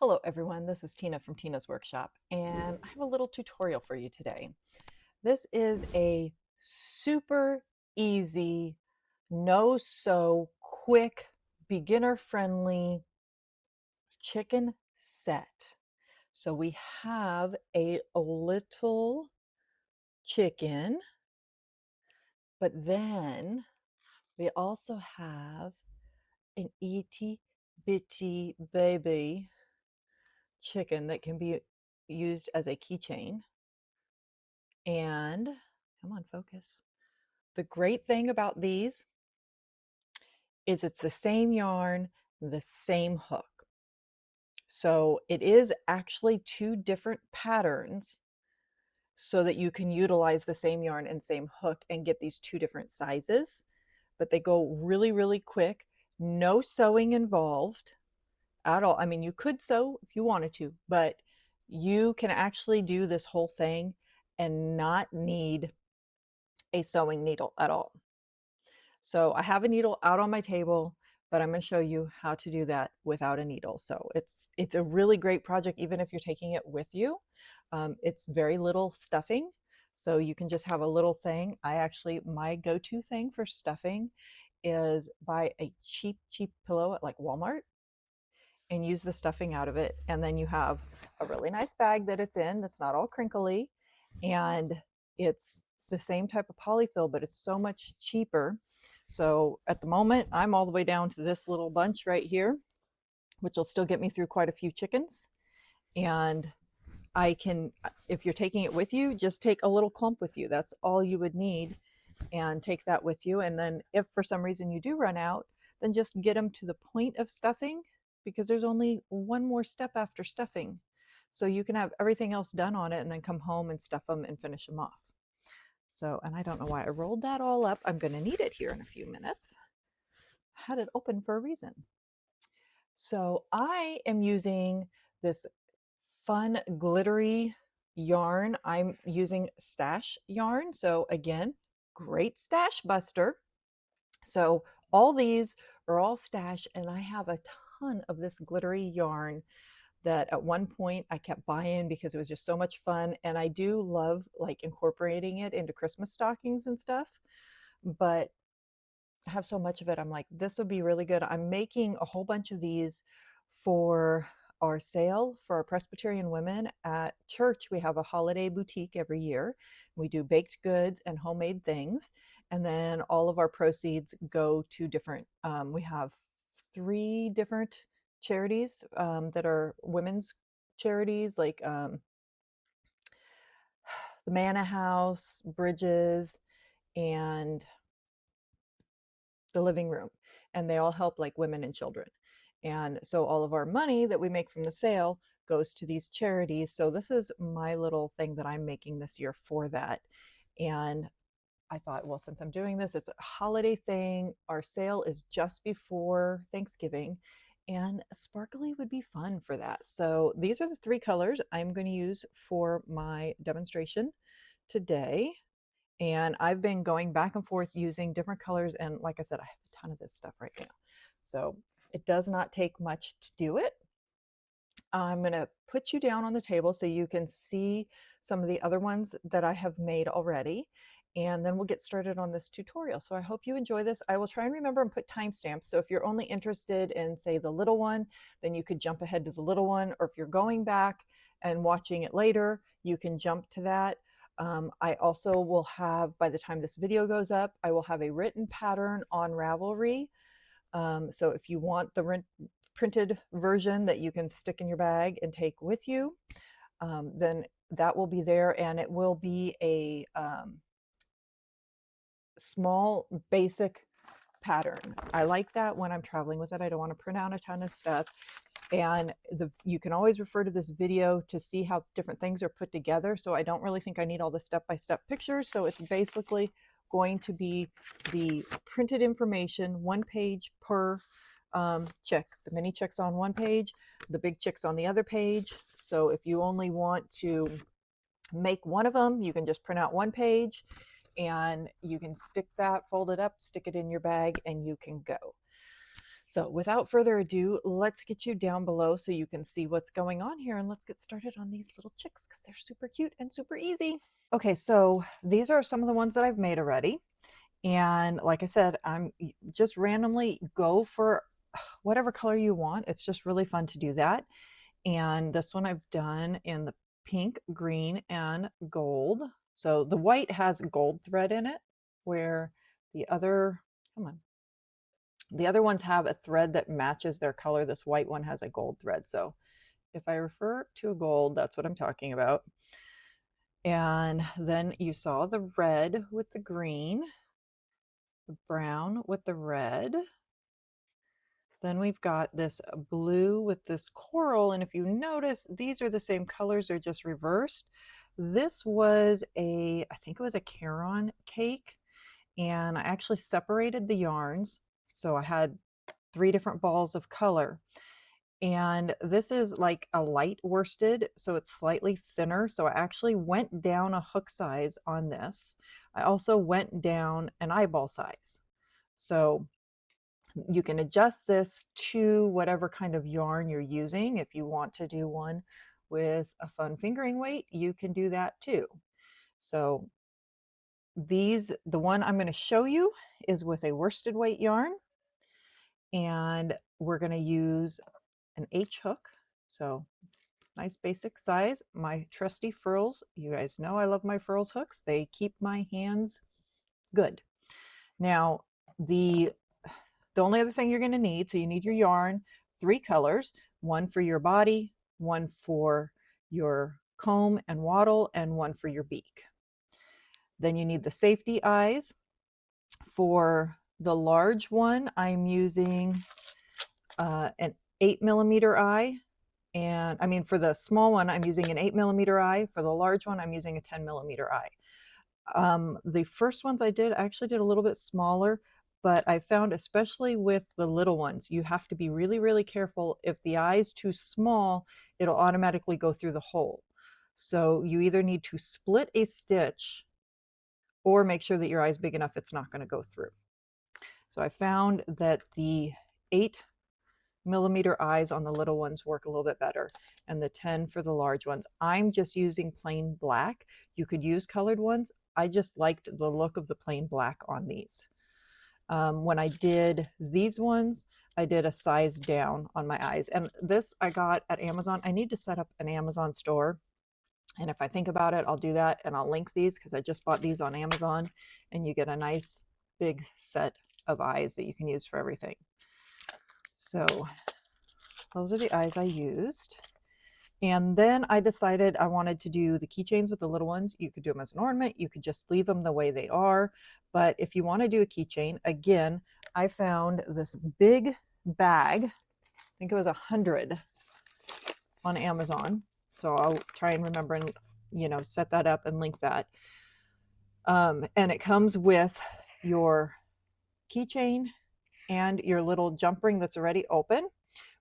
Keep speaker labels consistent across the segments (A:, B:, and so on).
A: Hello everyone, this is Tina from Tina's Workshop, and I have a little tutorial for you today. This is a super easy, no-sew, quick, beginner-friendly chicken set. So we have a little chicken, but then we also have an itty bitty baby chicken that can be used as a keychain. And come on, focus. The great thing about these is it's the same yarn, the same hook. So it is actually two different patterns so that you can utilize the same yarn and same hook and get these two different sizes, but they go really, really quick. No sewing involved at all. I mean, you could sew if you wanted to, but you can actually do this whole thing and not need a sewing needle at all. So I have a needle out on my table, but I'm going to show you how to do that without a needle. So it's a really great project, even if you're taking it with you. It's very little stuffing, so you can just have a little thing. My go-to thing for stuffing is buy a cheap pillow at like Walmart and use the stuffing out of it. And then you have a really nice bag that it's in that's not all crinkly, and it's the same type of polyfill, but it's so much cheaper. So at the moment, I'm all the way down to this little bunch right here, which will still get me through quite a few chickens. And I can, if you're taking it with you, just take a little clump with you. That's all you would need, and take that with you. And then if for some reason you do run out, then just get them to the point of stuffing, because there's only one more step after stuffing. So you can have everything else done on it and then come home and stuff them and finish them off. So, and I don't know why I rolled that all up. I'm going to need it here in a few minutes. I had it open for a reason. So I am using this fun glittery yarn. I'm using stash yarn. So again, great stash buster. So all these are all stash, and I have a ton of this glittery yarn that at one point I kept buying because it was just so much fun. And I do love like incorporating it into Christmas stockings and stuff, but I have so much of it. I'm like, this would be really good. I'm making a whole bunch of these for our sale for our Presbyterian women at church. We have a holiday boutique every year. We do baked goods and homemade things. And then all of our proceeds go to different, we have 3 different charities that are women's charities, like the Manna House, Bridges, and the Living Room. And they all help like women and children. And so all of our money that we make from the sale goes to these charities. So this is my little thing that I'm making this year for that. And I thought, well, since I'm doing this, it's a holiday thing. Our sale is just before Thanksgiving, and sparkly would be fun for that. So these are the 3 colors I'm going to use for my demonstration today. And I've been going back and forth using different colors. And like I said, I have a ton of this stuff right now. So it does not take much to do it. I'm going to put you down on the table so you can see some of the other ones that I have made already. And then we'll get started on this tutorial. So I hope you enjoy this. I will try and remember and put timestamps. So if you're only interested in, say, the little one, then you could jump ahead to the little one. Or if you're going back and watching it later, you can jump to that. I also will have, by the time this video goes up, I will have a written pattern on Ravelry. So if you want the printed version that you can stick in your bag and take with you, then that will be there, and it will be a small basic pattern. I like that when I'm traveling with it. I don't want to print out a ton of stuff. And you can always refer to this video to see how different things are put together. So I don't really think I need all the step-by-step pictures. So it's basically going to be the printed information, 1 page per chick. The mini chicks on 1 page, the big chicks on the other page. So if you only want to make one of them, you can just print out 1 page, and you can stick that, fold it up, stick it in your bag, and you can go. So without further ado, let's get you down below so you can see what's going on here, and let's get started on these little chicks because they're super cute and super easy. Okay, so these are some of the ones that I've made already. And like I said, I'm just randomly go for whatever color you want. It's just really fun to do that. And this one I've done in the pink, green, and gold. So the white has gold thread in it, where the other, come on, the other ones have a thread that matches their color. This white one has a gold thread. So if I refer to a gold, that's what I'm talking about. And then you saw the red with the green, the brown with the red. Then we've got this blue with this coral. And if you notice, these are the same colors, they're just reversed. This was I think it was a Caron cake. And I actually separated the yarns. So I had 3 different balls of color. And this is like a light worsted, so it's slightly thinner. So I actually went down a hook size on this. I also went down an eyeball size. So you can adjust this to whatever kind of yarn you're using. If you want to do one with a fun fingering weight, you can do that too. So the one I'm going to show you is with a worsted weight yarn, and we're going to use an H hook. So nice basic size. My trusty furls, you guys know I love my furls hooks. They keep my hands good. Now, the only other thing you're going to need, so you need your yarn, 3 colors, one for your body, one for your comb and wattle, and one for your beak. Then you need the safety eyes. For the large one, I'm using an 8mm eye. And I mean, for the small one, I'm using an 8mm eye. For the large one, I'm using a 10mm eye. The first ones I actually did a little bit smaller, but I found, especially with the little ones, you have to be really, really careful. If the eye is too small, it'll automatically go through the hole. So you either need to split a stitch or make sure that your eye is big enough it's not going to go through. So I found that the 8mm eyes on the little ones work a little bit better, and the 10 for the large ones. I'm just using plain black. You could use colored ones. I just liked the look of the plain black on these. When I did these ones, I did a size down on my eyes, and this I got at Amazon. I need to set up an Amazon store, and if I think about it, I'll do that, and I'll link these because I just bought these on Amazon, and you get a nice big set of eyes that you can use for everything. So those are the eyes I used. And then I decided I wanted to do the keychains with the little ones. You could do them as an ornament. You could just leave them the way they are. But if you want to do a keychain, again, I found this big bag. I think it was 100 on Amazon. So I'll try and remember and, set that up and link that. And it comes with your keychain and your little jump ring that's already open,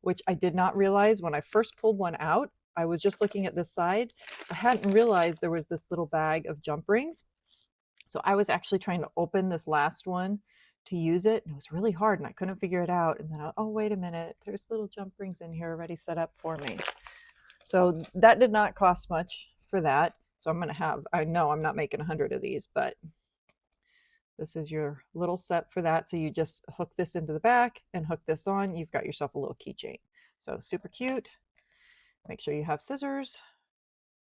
A: which I did not realize when I first pulled one out. I was just looking at this side. I hadn't realized there was this little bag of jump rings. So I was actually trying to open this last one to use it. And it was really hard and I couldn't figure it out. And then, oh, wait a minute, there's little jump rings in here already set up for me. So that did not cost much for that. So I know I'm not making 100 of these, but this is your little set for that. So you just hook this into the back and hook this on. You've got yourself a little keychain. So super cute. Make sure you have scissors.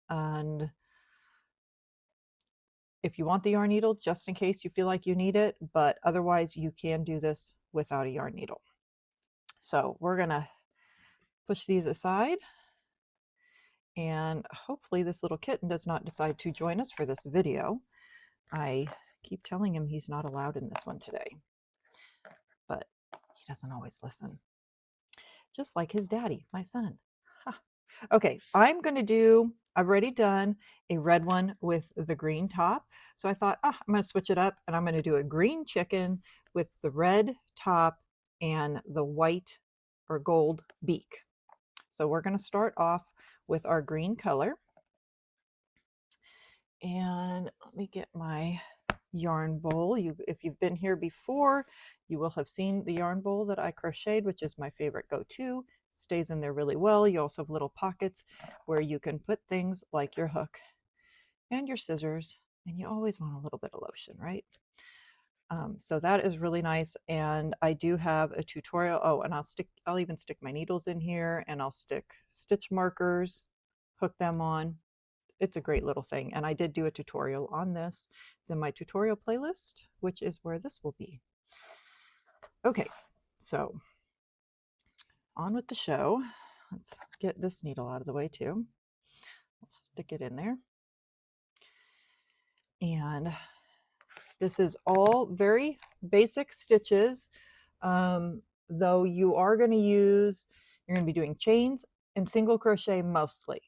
A: And if you want the yarn needle, just in case you feel like you need it, but otherwise you can do this without a yarn needle. So we're going to push these aside. And hopefully this little kitten does not decide to join us for this video. I keep telling him he's not allowed in this one today, but he doesn't always listen. Just like his daddy, my son. Ha. Okay, I've already done a red one with the green top. So I thought, I'm going to switch it up and I'm going to do a green chicken with the red top and the white or gold beak. So we're going to start off with our green color. And let me get my yarn bowl. If you've been here before, you will have seen the yarn bowl that I crocheted, which is my favorite go-to. Stays in there really well. You also have little pockets where you can put things like your hook and your scissors, and you always want a little bit of lotion, right? So that is really nice. And I do have a tutorial. Oh, and I'll even stick my needles in here, and I'll stick stitch markers, hook them on. It's a great little thing. And I did do a tutorial on this. It's in my tutorial playlist, which is where this will be. Okay, so on with the show. Let's get this needle out of the way too. I'll stick it in there. And this is all very basic stitches, though you're going to be doing chains and single crochet mostly.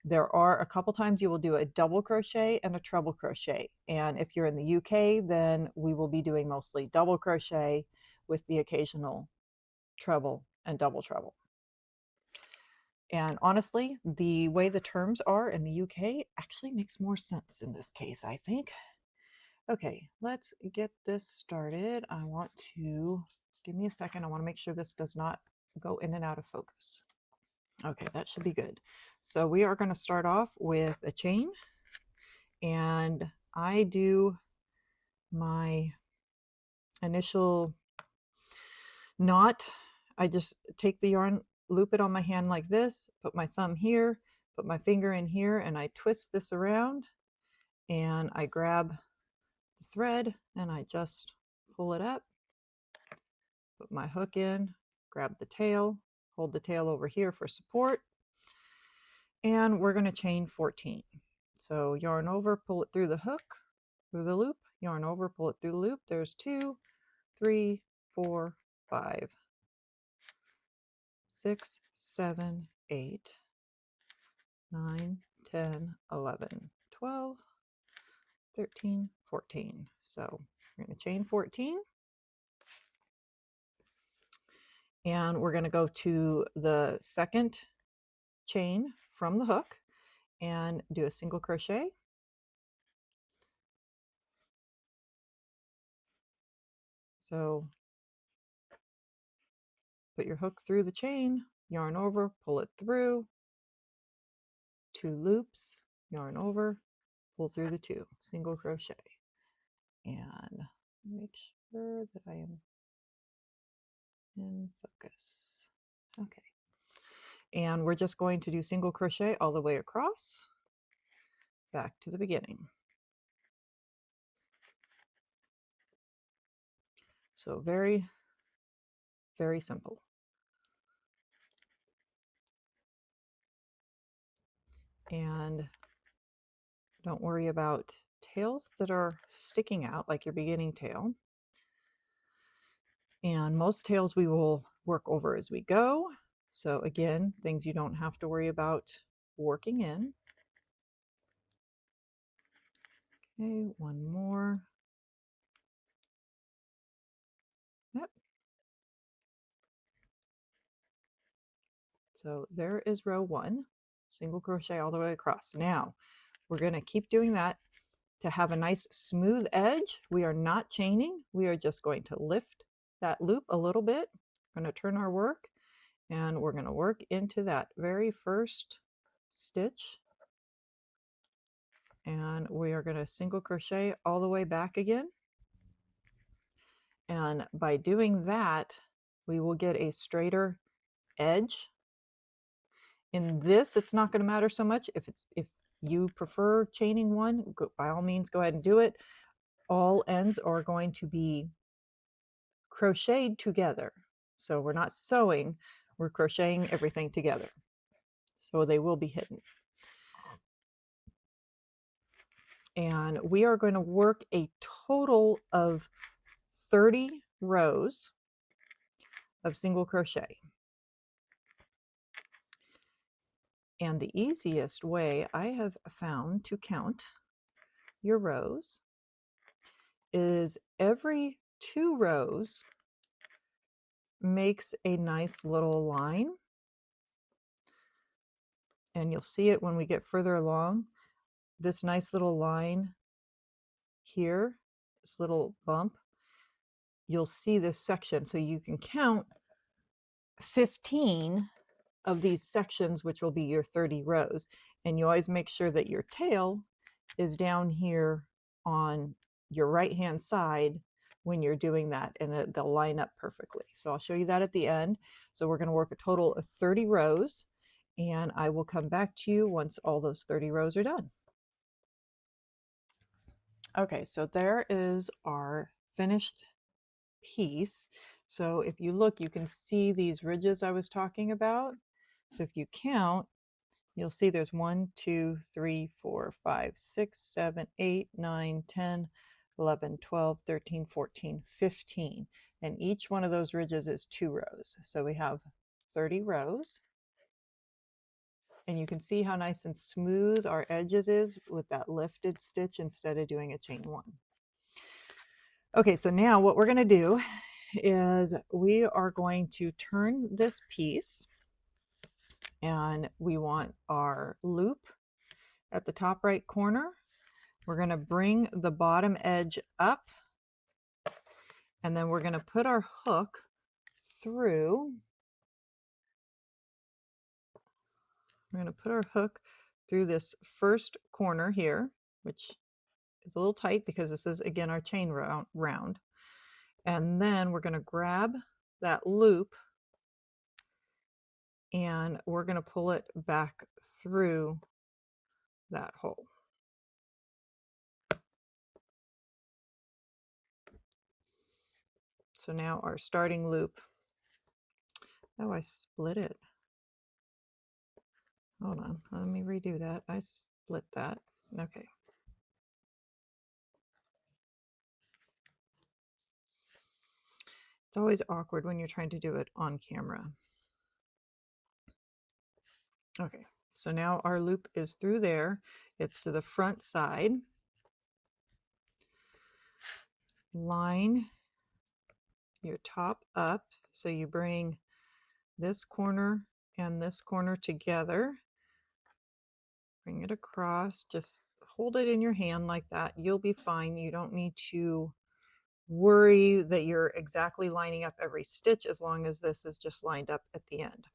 A: There are a couple times you will do a double crochet and a treble crochet. And if you're in the UK, then we will be doing mostly double crochet with the occasional treble and double treble. And honestly, the way the terms are in the UK actually makes more sense in this case, I think. Okay, let's get this started. Give me a second. I want to make sure this does not go in and out of focus. Okay, that should be good. So we are going to start off with a chain, and I do my initial knot. I just take the yarn, loop it on my hand like this, put my thumb here, put my finger in here, and I twist this around, and I grab the thread and I just pull it up, put my hook in, grab the tail, hold the tail over here for support, and we're going to chain 14. So yarn over, pull it through the hook, through the loop, yarn over, pull it through the loop. There's 2, 3, 4, 5, 6, 7, 8, 9, 10, 11, 12, 13, 14. So we're going to chain 14. And we're going to go to the second chain from the hook and do a single crochet. So put your hook through the chain, yarn over, pull it through, 2 loops, yarn over, pull through the 2, single crochet. And make sure that I am in focus. Okay. And we're just going to do single crochet all the way across, back to the beginning. So very, very simple. And don't worry about tails that are sticking out like your beginning tail. And most tails we will work over as we go. So again, things you don't have to worry about working in. Okay, one more. Yep. So there is row 1, single crochet all the way across. Now we're going to keep doing that to have a nice smooth edge. We are not chaining. We are just going to lift that loop a little bit. We're going to turn our work, and we're going to work into that very first stitch. And we are going to single crochet all the way back again. And by doing that, we will get a straighter edge. In this, it's not going to matter so much. If you prefer chaining one, by all means, go ahead and do it. All ends are going to be crocheted together. So we're not sewing, we're crocheting everything together. So they will be hidden. And we are going to work a total of 30 rows of single crochet. And the easiest way I have found to count your rows is every 2 rows makes a nice little line. And you'll see it when we get further along. This nice little line here this little bump, you'll see this section. So you can count 15 of these sections, which will be your 30 rows. And you always make sure that your tail is down here on your right-hand side when you're doing that, and they'll line up perfectly. So I'll show you that at the end. So we're going to work a total of 30 rows, and I will come back to you once all those 30 rows are done. Okay, so there is our finished piece. So if you look, you can see these ridges I was talking about. So if you count, you'll see there's 1, 2, 3, 4, 5, 6, 7, 8, 9, 10, 11, 12, 13, 14, 15. And each one of those ridges is 2 rows. So we have 30 rows. And you can see how nice and smooth our edges is with that lifted stitch instead of doing a chain 1. Okay, so now what we're going to do is we are going to turn this piece, and we want our loop at the top right corner. We're going to bring the bottom edge up, and then we're going to put our hook through. We're going to put our hook through this first corner here, which is a little tight because this is, again, our chain round. And then we're going to grab that loop, and we're going to pull it back through that hole. So now our starting loop, oh, I split it. Hold on, let me redo that. I split that. Okay. It's always awkward when you're trying to do it on camera. Okay, so now our loop is through there. It's to the front side. Line your top up. So you bring this corner and this corner together. Bring it across. Just hold it in your hand like that. You'll be fine. You don't need to worry that you're exactly lining up every stitch as long as this is just lined up at the end.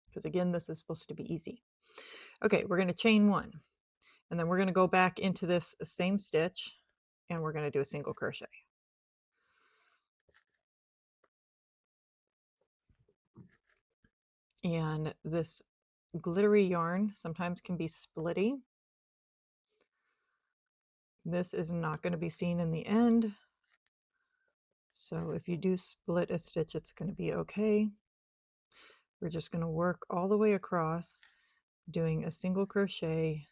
A: Because again, this is supposed to be easy. Okay, we're going to chain 1, and then we're going to go back into this same stitch, and we're going to do a single crochet. And this glittery yarn sometimes can be splitty. This is not going to be seen in the end. So if you do split a stitch, it's going to be okay. We're just going to work all the way across, doing a single crochet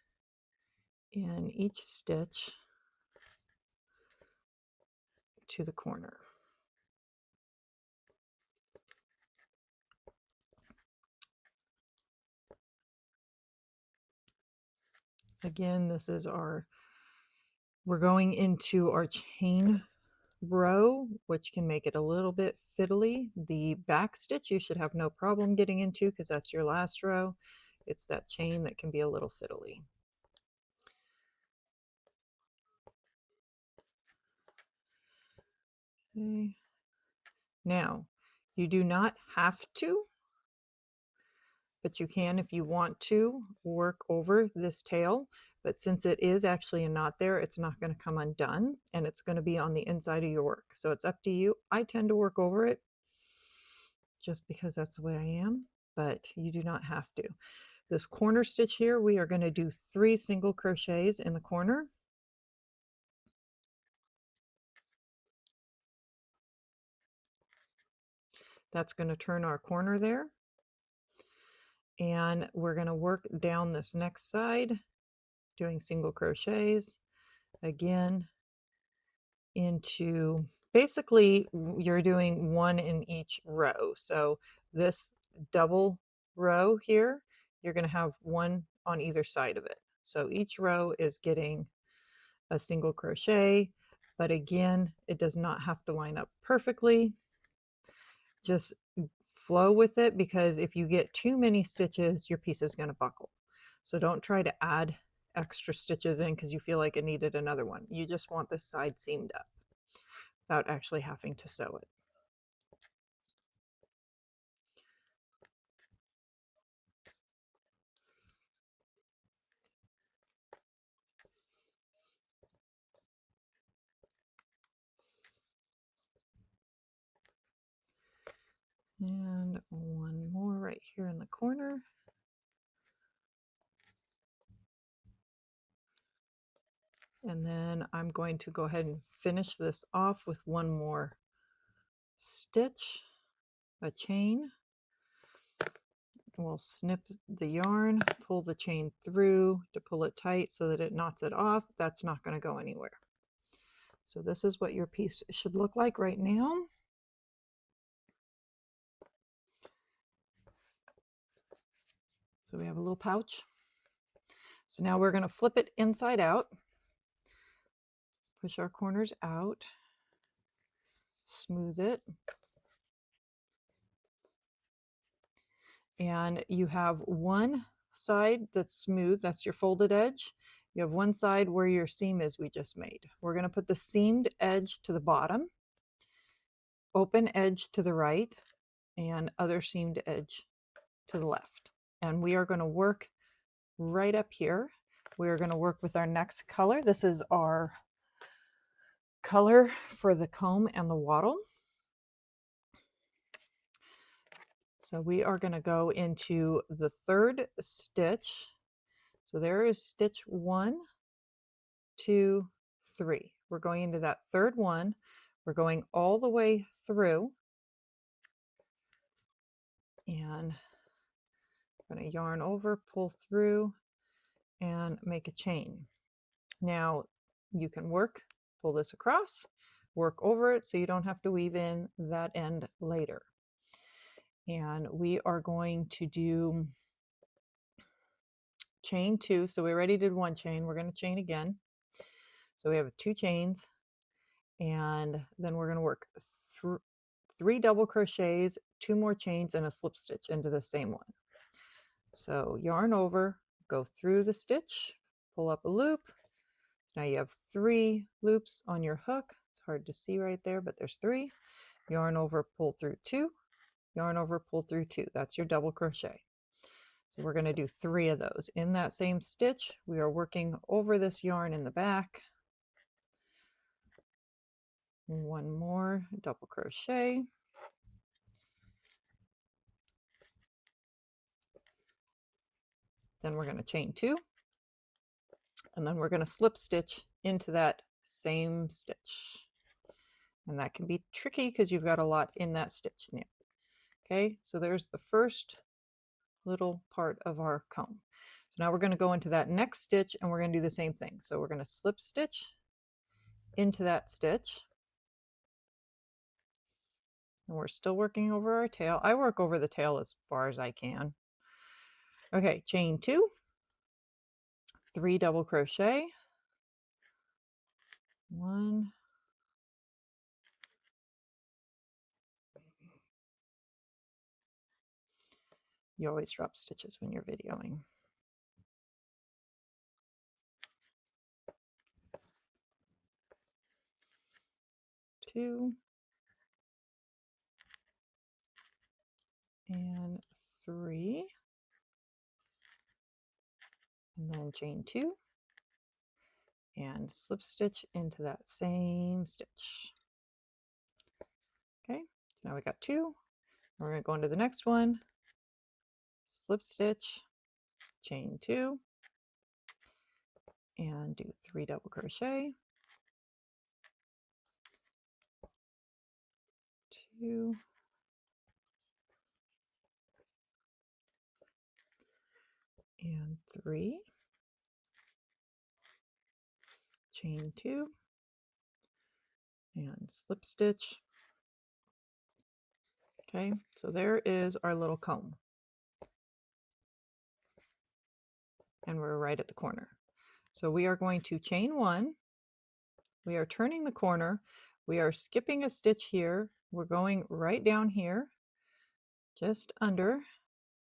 A: in each stitch to the corner. Again, this is we're going into our chain row, which can make it a little bit fiddly. The back stitch you should have no problem getting into because that's your last row. It's that chain that can be a little fiddly. Okay. Now, you do not have to, but you can, if you want to, work over this tail. But since it is actually a knot there, it's not going to come undone, and it's going to be on the inside of your work. So it's up to you. I tend to work over it just because that's the way I am, but you do not have to. This corner stitch here, we are going to do 3 single crochets in the corner. That's going to turn our corner there. And we're going to work down this next side, doing single crochets again into, basically you're doing 1 in each row. So this double row here, you're going to have 1 on either side of it. So each row is getting a single crochet, but again, it does not have to line up perfectly. Just flow with it, because if you get too many stitches, your piece is going to buckle. So don't try to add extra stitches in because you feel like it needed another one. You just want this side seamed up without actually having to sew it. And one more right here in the corner. And then I'm going to go ahead and finish this off with one more stitch, a chain. We'll snip the yarn, pull the chain through to pull it tight so that it knots it off. That's not going to go anywhere. So this is what your piece should look like right now. So we have a little pouch. So now we're going to flip it inside out, push our corners out, smooth it. And you have one side that's smooth, that's your folded edge. You have one side where your seam is we just made. We're going to put the seamed edge to the bottom, open edge to the right, and other seamed edge to the left. And we are going to work right up here. We are going to work with our next color. This is our color for the comb and the wattle. So we are going to go into the third stitch. So there is stitch 1, 2, 3. We're going into that third one. We're going all the way through. And I'm going to yarn over, pull through, and make a chain. Now you can pull this across, work over it so you don't have to weave in that end later. And we are going to do chain 2. So we already did one chain. We're going to chain again. So we have 2 chains, and then we're going to work 3 double crochets, 2 more chains, and a slip stitch into the same one. So yarn over, go through the stitch, pull up a loop. Now you have 3 loops on your hook. It's hard to see right there, but there's 3. Yarn over, pull through 2, yarn over, pull through 2. That's your double crochet. So we're going to do 3 of those. In that same stitch, we are working over this yarn in the back. One more double crochet. Then we're going to chain 2. And then we're going to slip stitch into that same stitch. And that can be tricky because you've got a lot in that stitch now. Okay, so there's the first little part of our comb. So now we're going to go into that next stitch and we're going to do the same thing. So we're going to slip stitch into that stitch. And we're still working over our tail. I work over the tail as far as I can. Okay, chain 2, 3 double crochet, 1, you always drop stitches when you're videoing. 2 and 3, and then chain 2 and slip stitch into that same stitch. Okay, so now we got 2. We're going to go into the next one, slip stitch, chain 2, and do 3 double crochet, 2, and 3, chain 2, and slip stitch. Okay, so there is our little comb. And we're right at the corner. So we are going to chain 1. We are turning the corner. We are skipping a stitch here. We're going right down here, just under.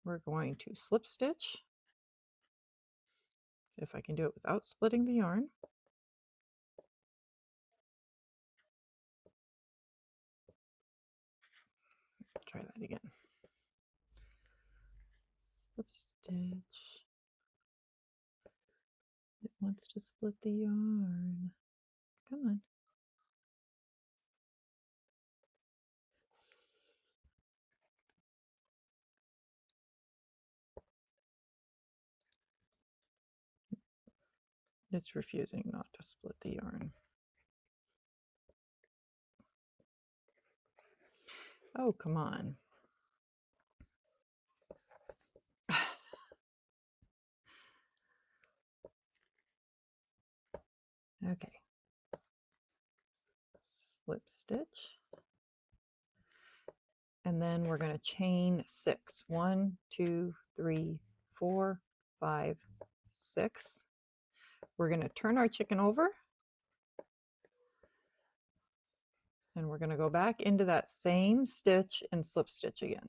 A: We're going to slip stitch, if I can do it without splitting the yarn. Try that again. Slip stitch. It wants to split the yarn. Come on. It's refusing not to split the yarn. Oh, come on. Okay. Slip stitch. And then we're going to chain 6. 1, 2, 3, 4, 5, 6. We're going to turn our chicken over. And we're going to go back into that same stitch and slip stitch again.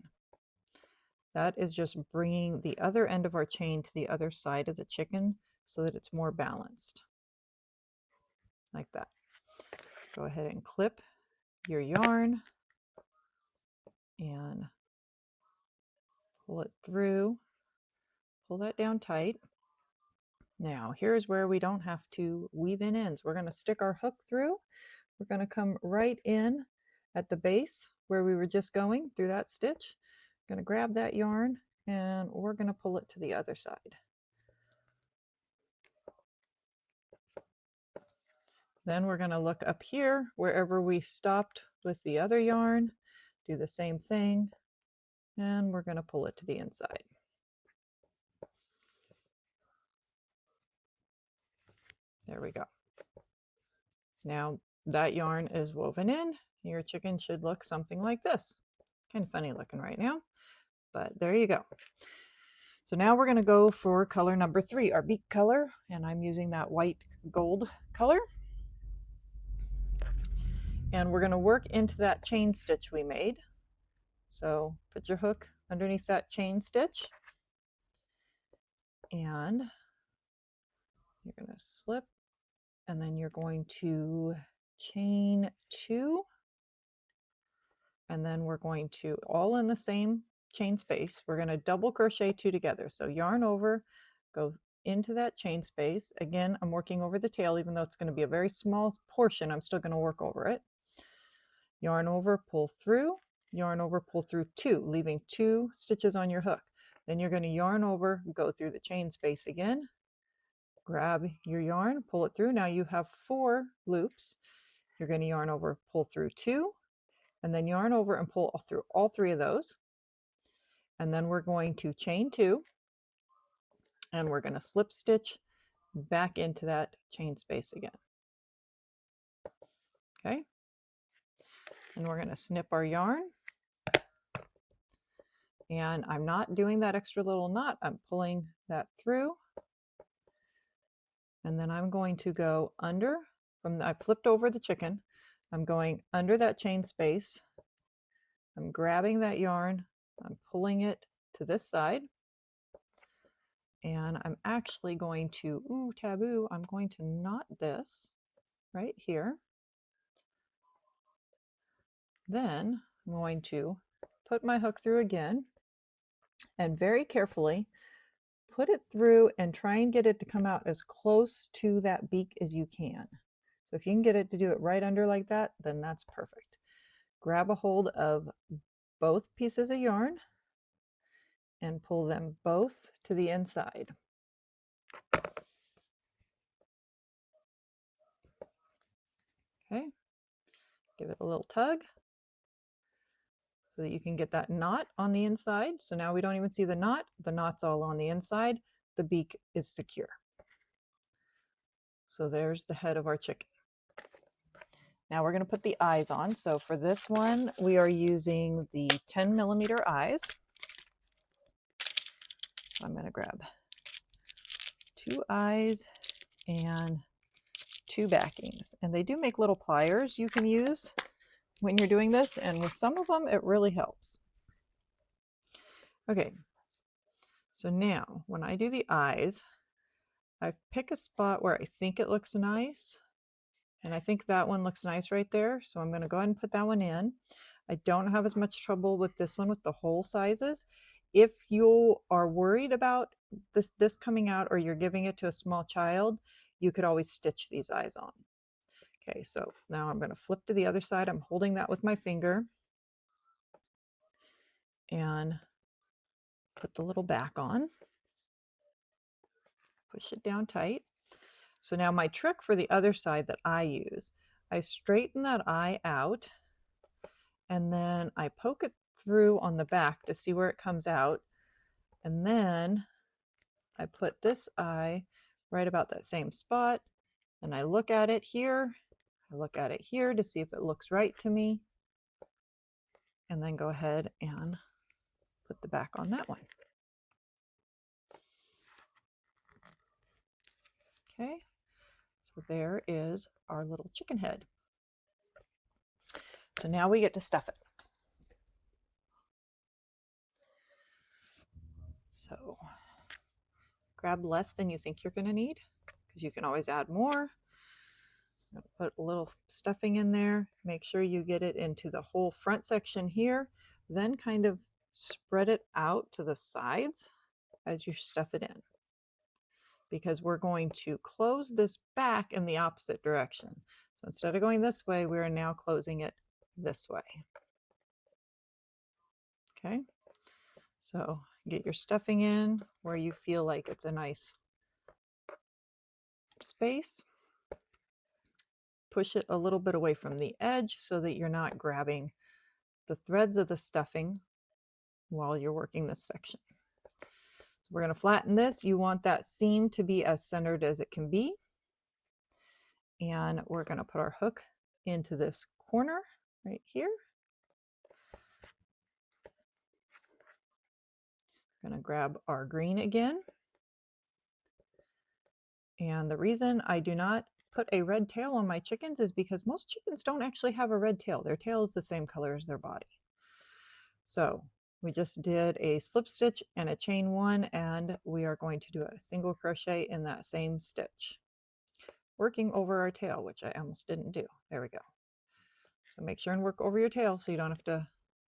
A: That is just bringing the other end of our chain to the other side of the chicken so that it's more balanced. Like that. Go ahead and clip your yarn and pull it through. Pull that down tight. Now, here's where we don't have to weave in ends. We're going to stick our hook through. We're going to come right in at the base where we were just going through that stitch. Going to grab that yarn and we're going to pull it to the other side. Then we're going to look up here wherever we stopped with the other yarn, do the same thing, and we're going to pull it to the inside. There we go. Now that yarn is woven in. Your chicken should look something like this. Kind of funny looking right now, but there you go. So now we're going to go for color number 3, our beak color, and I'm using that white gold color. And we're going to work into that chain stitch we made. So put your hook underneath that chain stitch and you're going to slip, and then you're going to chain 2, and then we're going to, all in the same chain space, we're going to double crochet 2 together. So yarn over, go into that chain space. Again, I'm working over the tail, even though it's going to be a very small portion, I'm still going to work over it. Yarn over, pull through, yarn over, pull through 2, leaving 2 stitches on your hook. Then you're going to yarn over, go through the chain space again, grab your yarn, pull it through. Now you have 4 loops. You're going to yarn over, pull through 2, and then yarn over and pull through all 3 of those. And then we're going to chain 2, and we're going to slip stitch back into that chain space again. Okay. And we're going to snip our yarn. And I'm not doing that extra little knot. I'm pulling that through. And then I'm going to go under from I flipped over the chicken. I'm going under that chain space. I'm grabbing that yarn. I'm pulling it to this side. And I'm actually going to, ooh, taboo, I'm going to knot this right here. Then I'm going to put my hook through again and very carefully put it through and try and get it to come out as close to that beak as you can. So if you can get it to do it right under like that, then that's perfect. Grab a hold of both pieces of yarn and pull them both to the inside. Okay, give it a little tug so that you can get that knot on the inside. So now we don't even see the knot's all on the inside. The beak is secure. So there's the head of our chicken. Now we're going to put the eyes on. So for this one, we are using the 10mm eyes. I'm going to grab 2 eyes and 2 backings. And they do make little pliers you can use when you're doing this. And with some of them, it really helps. Okay. So now when I do the eyes, I pick a spot where I think it looks nice. And I think that one looks nice right there. So I'm going to go ahead and put that one in. I don't have as much trouble with this one with the hole sizes. If you are worried about this coming out or you're giving it to a small child, you could always stitch these eyes on. Okay, so now I'm going to flip to the other side. I'm holding that with my finger and put the little back on. Push it down tight. So now my trick for the other side that I use, I straighten that eye out and then I poke it through on the back to see where it comes out. And then I put this eye right about that same spot and I look at it here. I look at it here to see if it looks right to me. And then go ahead and put the back on that one. Okay, so there is our little chicken head. So now we get to stuff it. So grab less than you think you're going to need because you can always add more. Put a little stuffing in there. Make sure you get it into the whole front section here. Then kind of spread it out to the sides as you stuff it in, because we're going to close this back in the opposite direction. So instead of going this way, we're now closing it this way. Okay, so get your stuffing in where you feel like it's a nice space. Push it a little bit away from the edge so that you're not grabbing the threads of the stuffing while you're working this section. So we're going to flatten this. You want that seam to be as centered as it can be. And we're going to put our hook into this corner right here. We're going to grab our green again. And the reason I do not put a red tail on my chickens is because most chickens don't actually have a red tail. Their tail is the same color as their body. So we just did a slip stitch and a chain one, and we are going to do a single crochet in that same stitch, working over our tail, which I almost didn't do. There we go. So make sure and work over your tail so you don't have to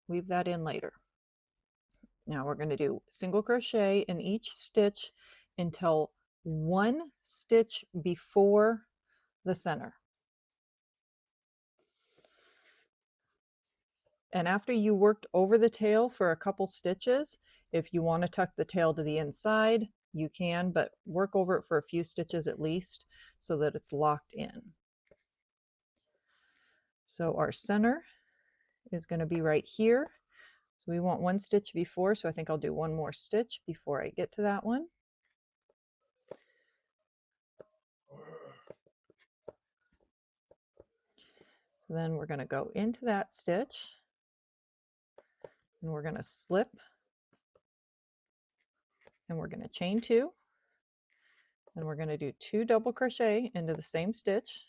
A: weave that in later. Now we're going to do single crochet in each stitch until one stitch before the center. And after you worked over the tail for a couple stitches, if you want to tuck the tail to the inside, you can, but work over it for a few stitches at least so that it's locked in. So our center is going to be right here. So we want one stitch before, so I think I'll do one more stitch before I get to that one. So then we're going to go into that stitch and we're going to slip and we're going to chain two and we're going to do 2 double crochet into the same stitch.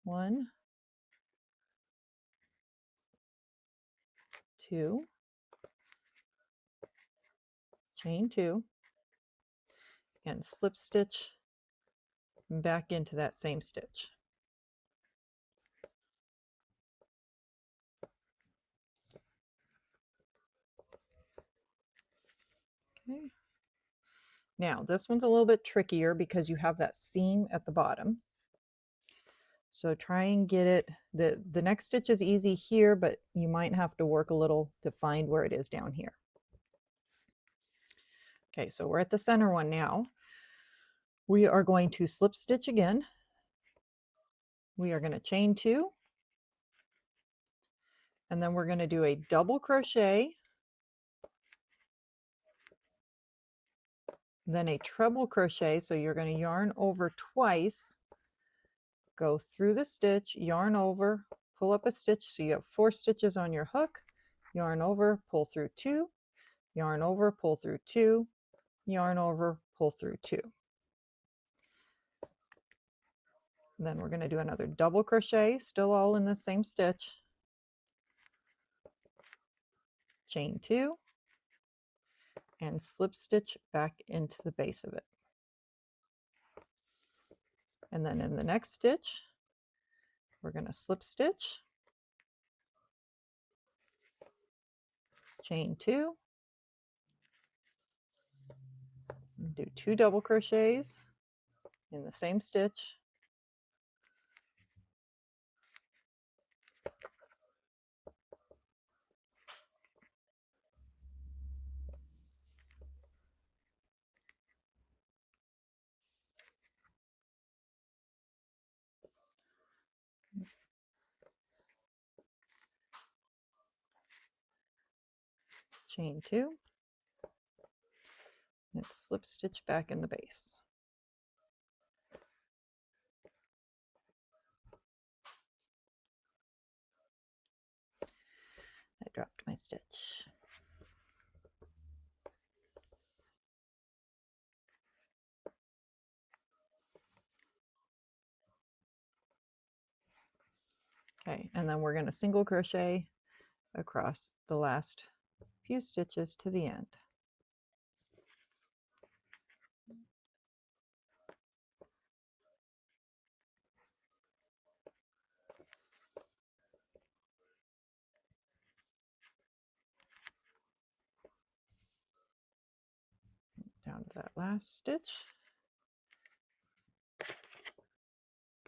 A: 1, 2, chain 2, and slip stitch back into that same stitch. Okay. Now this one's a little bit trickier because you have that seam at the bottom. So try and get it, the next stitch is easy here, but you might have to work a little to find where it is down here. Okay, so we're at the center one now. We are going to slip stitch again. We are going to chain 2, and then we're going to do a double crochet, then a treble crochet. So you're going to yarn over twice, go through the stitch, yarn over, pull up a stitch. So you have 4 stitches on your hook, yarn over, pull through 2, yarn over, pull through 2, yarn over, pull through 2. Then we're going to do another double crochet, still all in the same stitch, chain 2, and slip stitch back into the base of it. And then in the next stitch, we're going to slip stitch, chain 2, do 2 double crochets in the same stitch, chain 2, and slip stitch back in the base. I dropped my stitch. Okay, and then we're going to single crochet across the last few stitches to the end. Down to that last stitch.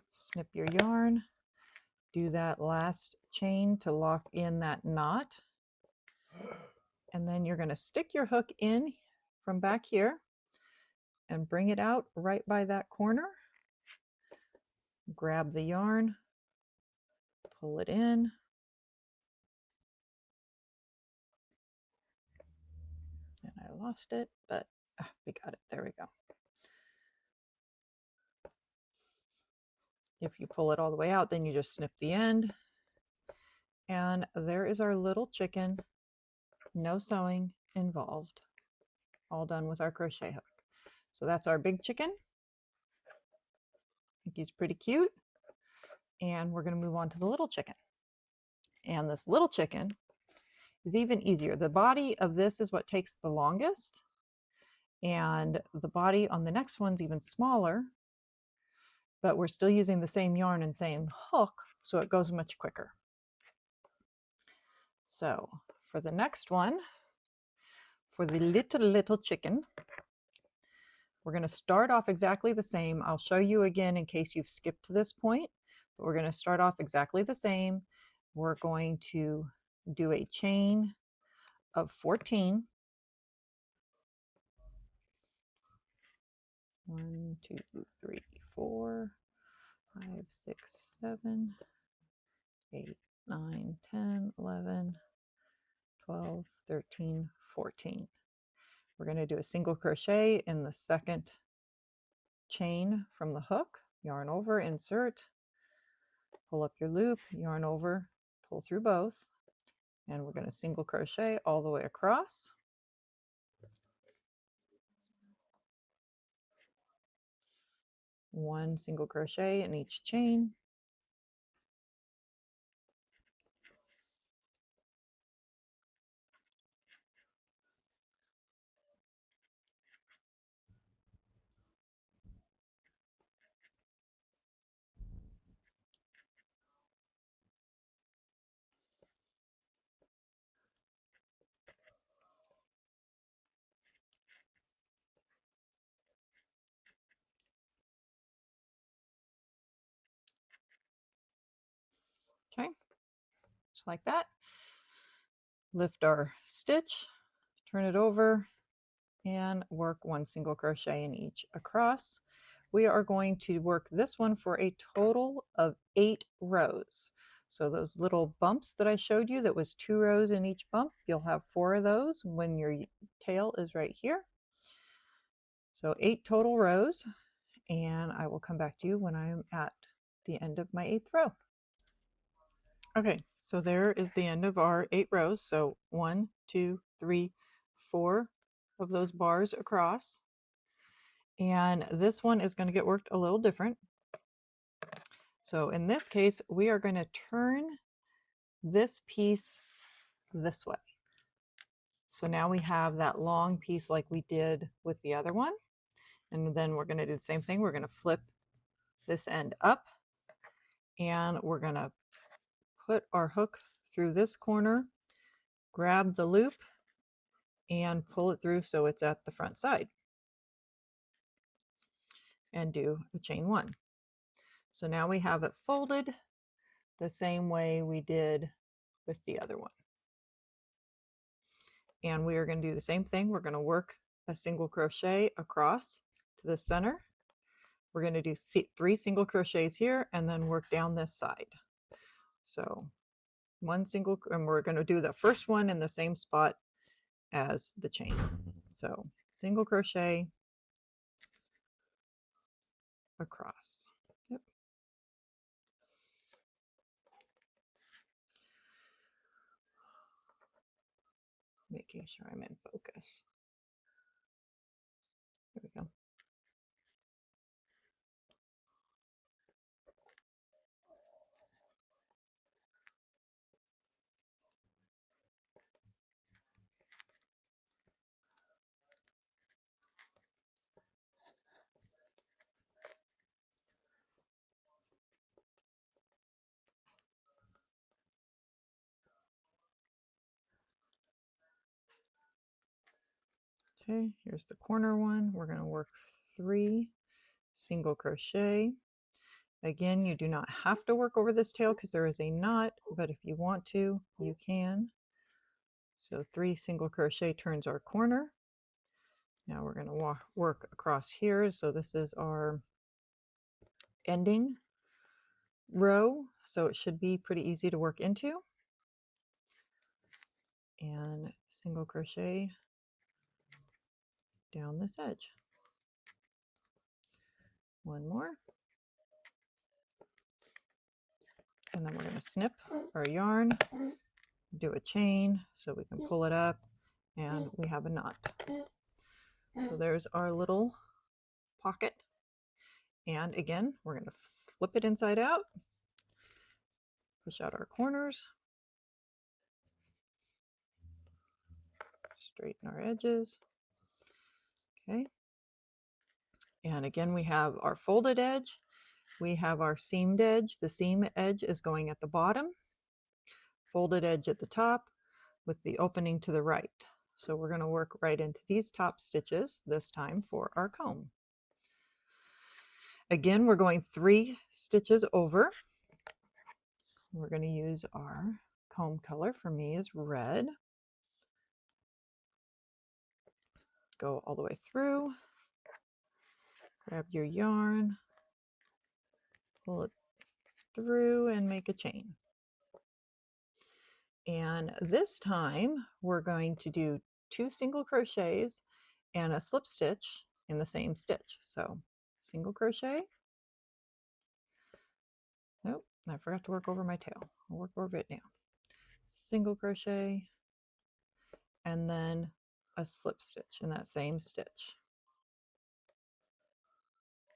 A: Snip your yarn, do that last chain to lock in that knot, and then you're going to stick your hook in from back here and bring it out right by that corner. Grab the yarn, pull it in, and I lost it, but we got it. There we go. If you pull it all the way out, then you just snip the end. And there is our little chicken. No sewing involved. All done with our crochet hook. So that's our big chicken. I think he's pretty cute. And we're going to move on to the little chicken. And this little chicken is even easier. The body of this is what takes the longest. And the body on the next one's even smaller. But we're still using the same yarn and same hook, so it goes much quicker. So for the next one, for the little chicken, we're going to start off exactly the same. I'll show you again in case you've skipped to this point, but we're going to start off exactly the same. We're going to do a chain of 14. 1, 2, 3, 4, 5, 6, 7, 8, 9, 10, 11, 12, 13, 14. We're going to do a single crochet in the second chain from the hook, yarn over, insert, pull up your loop, yarn over, pull through both, and we're going to single crochet all the way across. One single crochet in each chain. Okay, just like that. Lift our stitch, turn it over, and work one single crochet in each across. We are going to work this one for a total of 8 rows. So those little bumps that I showed you, that was 2 rows in each bump, you'll have 4 of those when your tail is right here. So 8 total rows, and I will come back to you when I am at the end of my 8th row. Okay, so there is the end of our 8 rows. So 1, 2, 3, 4 of those bars across. And this one is going to get worked a little different. So in this case, we are going to turn this piece this way. So now we have that long piece like we did with the other one. And then we're going to do the same thing. We're going to flip this end up, and we're going to put our hook through this corner, grab the loop, and pull it through so it's at the front side, and do a chain 1. So now we have it folded the same way we did with the other one. And we are going to do the same thing. We're going to work a single crochet across to the center. We're going to do 3 single crochets here and then work down this side. So 1 single, and we're going to do the first one in the same spot as the chain. So single crochet across. Yep. Making sure I'm in focus. There we go. Okay, here's the corner one. We're going to work 3 single crochet. Again, you do not have to work over this tail because there is a knot, but if you want to, you can. So 3 single crochet turns our corner. Now we're going to work across here. So this is our ending row. So it should be pretty easy to work into. And single crochet down this edge. 1 more. And then we're going to snip our yarn, do a chain so we can pull it up, and we have a knot. So there's our little pocket. And again, we're going to flip it inside out, push out our corners, straighten our edges. Okay. And again, we have our folded edge. We have our seamed edge. The seam edge is going at the bottom, folded edge at the top with the opening to the right. So we're going to work right into these top stitches this time for our comb. Again, we're going 3 stitches over. We're going to use our comb color. For me is red. Go all the way through. Grab your yarn, pull it through, and make a chain. And this time we're going to do 2 single crochets and a slip stitch in the same stitch. So single crochet. Nope, I forgot to work over my tail. I'll work over it now. Single crochet and then a slip stitch in that same stitch.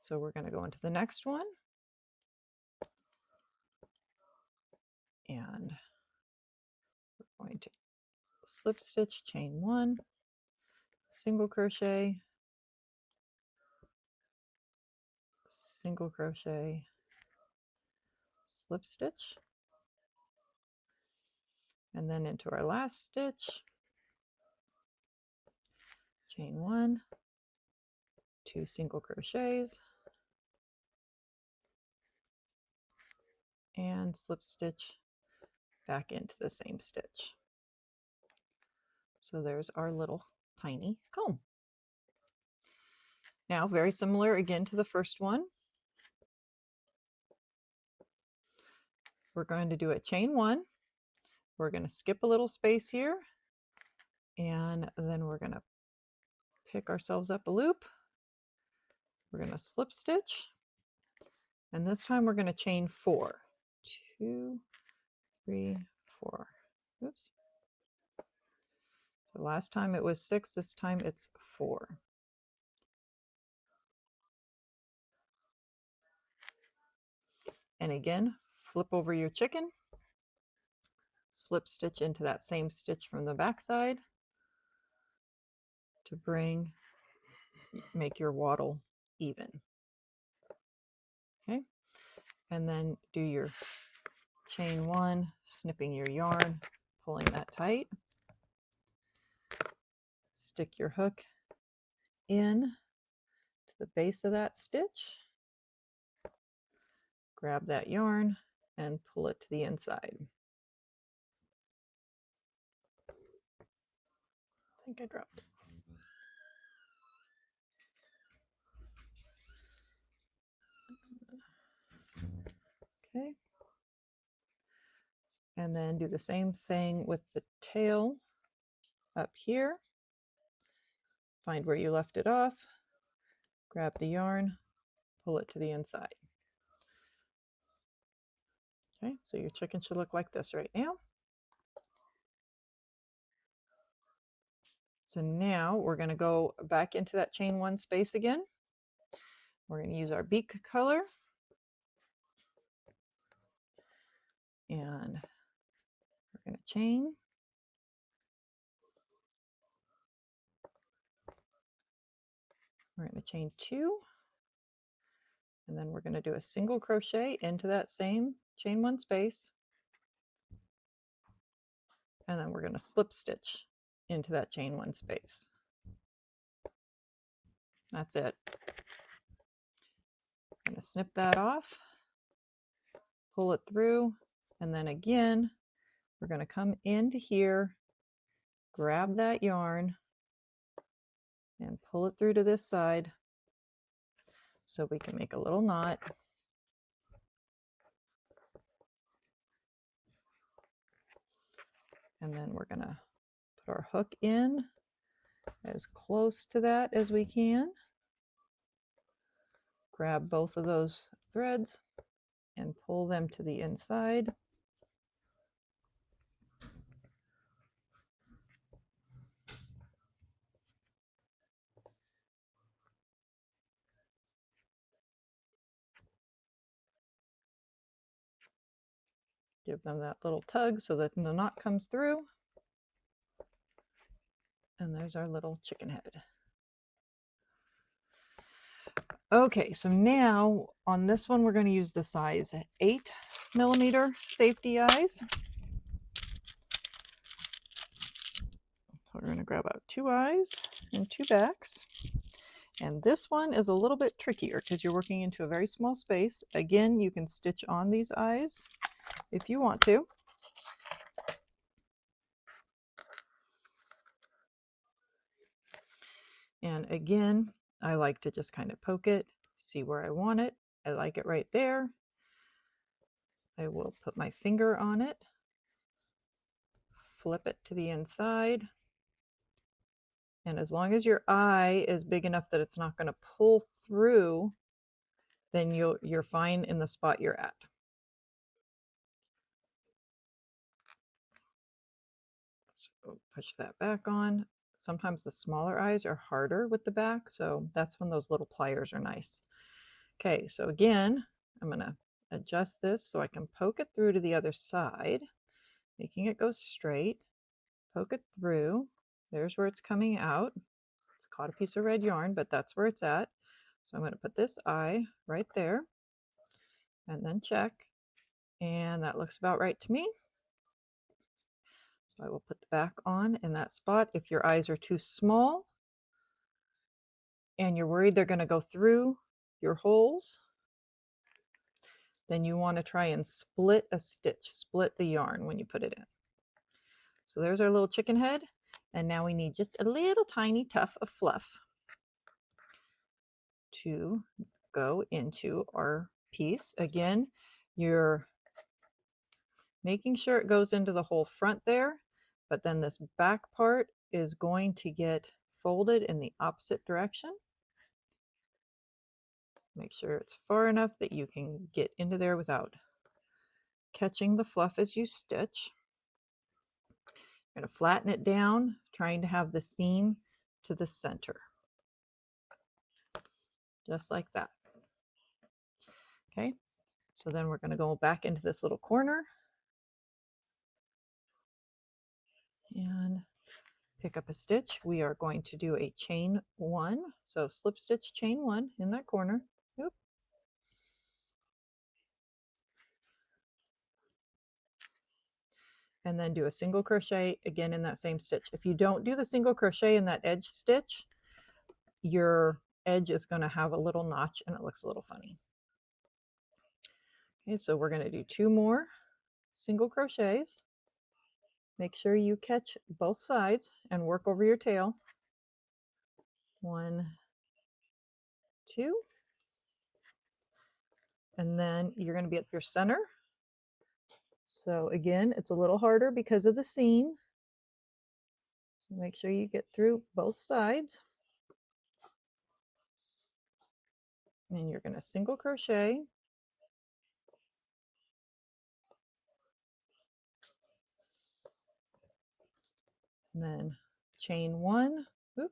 A: So we're going to go into the next one, and we're going to slip stitch, chain 1, single crochet, single crochet, slip stitch, and then into our last stitch, chain 1, 2 single crochets, and slip stitch back into the same stitch. So there's our little tiny comb. Now, very similar again to the first one. We're going to do a chain 1. We're going to skip a little space here, and then we're going to pick ourselves up a loop. We're going to slip stitch, and this time we're going to chain 4. 2, 3, 4. Oops. So last time it was 6, this time it's 4. And again, flip over your chicken, slip stitch into that same stitch from the back side to make your wattle even. Okay, and then do your chain 1, snipping your yarn, pulling that tight. Stick your hook in to the base of that stitch. Grab that yarn and pull it to the inside. I think I dropped it. Okay. And then do the same thing with the tail up here. Find where you left it off, grab the yarn, pull it to the inside. Okay, so your chicken should look like this right now. So now we're going to go back into that chain 1 space again. We're going to use our beak color. And we're going to chain. We're going to chain 2. And then we're going to do a single crochet into that same chain 1 space. And then we're going to slip stitch into that chain 1 space. That's it. I'm going to snip that off, pull it through, and then again, we're going to come into here, grab that yarn, and pull it through to this side so we can make a little knot. And then we're going to put our hook in as close to that as we can. Grab both of those threads and pull them to the inside. Give them that little tug so that the knot comes through. And there's our little chicken head. Okay, so now on this one, we're going to use the size 8mm safety eyes. So we're going to grab out 2 eyes and 2 backs. And this one is a little bit trickier because you're working into a very small space. Again, you can stitch on these eyes if you want to. And again, I like to just kind of poke it, see where I want it. I like it right there. I will put my finger on it, flip it to the inside. And as long as your eye is big enough that it's not going to pull through, then you're fine in the spot you're at. So push that back on. Sometimes the smaller eyes are harder with the back, so that's when those little pliers are nice. Okay, so again, I'm going to adjust this so I can poke it through to the other side, making it go straight. Poke it through. There's where it's coming out. It's caught a piece of red yarn, but that's where it's at. So I'm going to put this eye right there and then check. And that looks about right to me. So I will put the back on in that spot. If your eyes are too small and you're worried they're going to go through your holes, then you want to try and split a stitch, split the yarn when you put it in. So there's our little chicken head. And now we need just a little tiny tuft of fluff to go into our piece. Again, you're making sure it goes into the whole front there, but then this back part is going to get folded in the opposite direction. Make sure it's far enough that you can get into there without catching the fluff as you stitch. You're going to flatten it down, trying to have the seam to the center. Just like that. Okay, so then we're going to go back into this little corner and pick up a stitch. We are going to do a chain 1. So slip stitch chain 1 in that corner. Oop. and then do a single crochet again in that same stitch. If you don't do the single crochet in that edge stitch, your edge is going to have a little notch and it looks a little funny. Okay, so we're going to do 2 more single crochets. Make sure you catch both sides and work over your tail. 1, 2, and then you're going to be at your center. So again, it's a little harder because of the seam. So make sure you get through both sides. And you're going to single crochet. And then chain 1, whoop,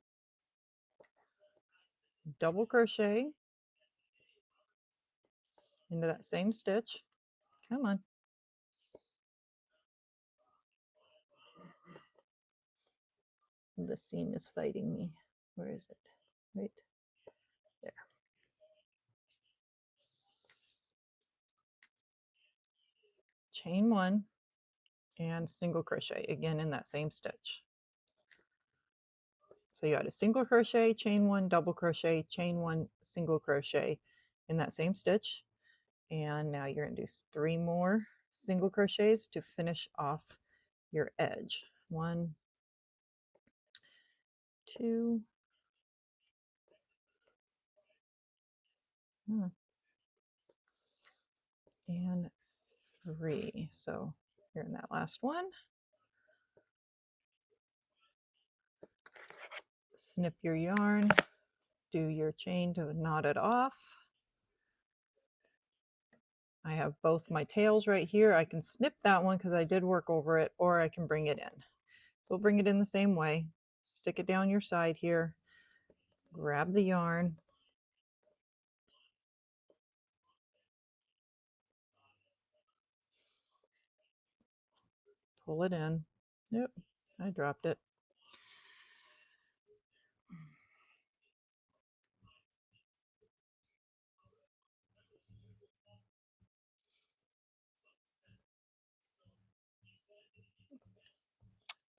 A: double crochet into that same stitch. Come on. The seam is fighting me. Where is it? Right there. Chain 1 and single crochet again in that same stitch. So you had a single crochet, chain 1, double crochet, chain 1, single crochet in that same stitch. And now you're going to do 3 more single crochets to finish off your edge. 1, 2, and 3. So you're in that last one. Snip your yarn, do your chain to knot it off. I have both my tails right here. I can snip that one because I did work over it, or I can bring it in. So we'll bring it in the same way. Stick it down your side here, grab the yarn, pull it in. Yep, I dropped it.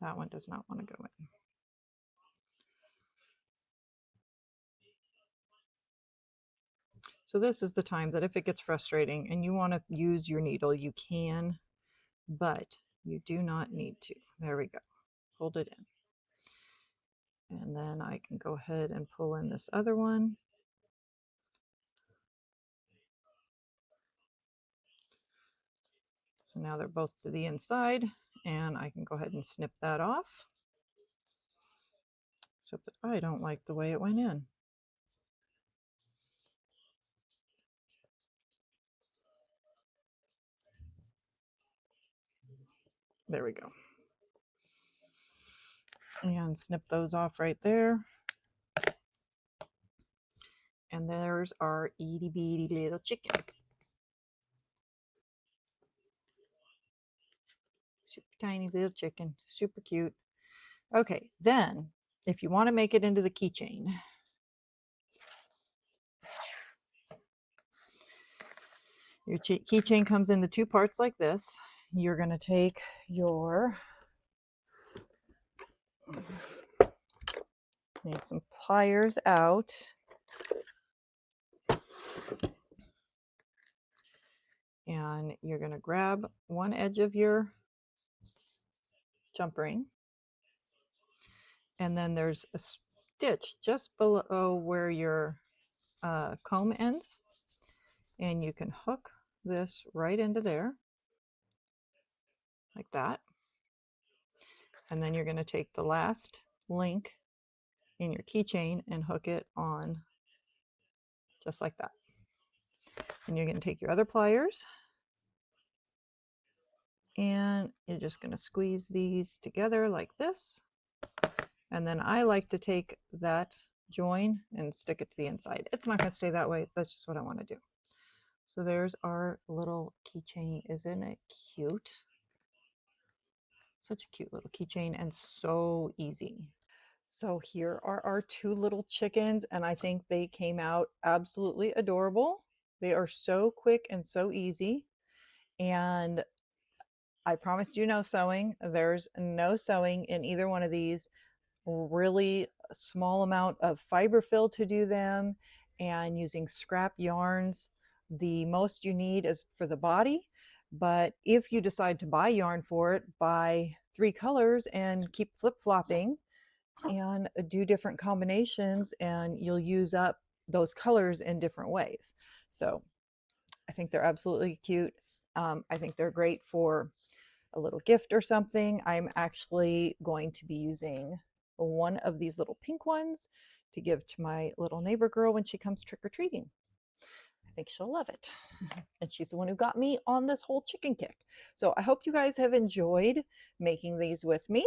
A: That one does not want to go in. So this is the time that if it gets frustrating and you want to use your needle, you can, but you do not need to. There we go. Hold it in. And then I can go ahead and pull in this other one. So now they're both to the inside, and I can go ahead and snip that off. Except that I don't like the way it went in. There we go. And snip those off right there. And there's our itty bitty little chicken. Super tiny little chicken, super cute. Okay, then if you want to make it into the keychain, your keychain comes in the 2 parts like this. You're going to take your, need some pliers out. And you're going to grab one edge of your jump ring. And then there's a stitch just below where your comb ends. And you can hook this right into there, like that. And then you're going to take the last link in your keychain and hook it on just like that. And you're going to take your other pliers and you're just going to squeeze these together like this. And then I like to take that join and stick it to the inside. It's not going to stay that way. That's just what I want to do. So there's our little keychain. Isn't it cute? Such a cute little keychain and so easy. So here are our 2 little chickens, and I think they came out absolutely adorable. They are so quick and so easy. And I promised you no sewing. There's no sewing in either one of these. Really small amount of fiber fill to do them, and using scrap yarns. The most you need is for the body, but if you decide to buy yarn for it, buy 3 colors and keep flip-flopping and do different combinations, and you'll use up those colors in different ways. So I think they're absolutely cute. I think they're great for a little gift or something. I'm actually going to be using one of these little pink ones to give to my little neighbor girl when she comes trick-or-treating. I think she'll love it. And she's the one who got me on this whole chicken kick. So I hope you guys have enjoyed making these with me.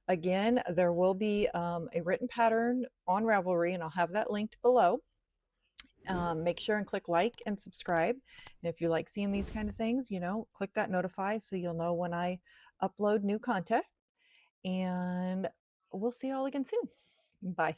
A: Again, there will be a written pattern on Ravelry, and I'll have that linked below. Make sure and click like and subscribe. And if you like seeing these kind of things, click that notify so you'll know when I upload new content. And we'll see you all again soon. Bye.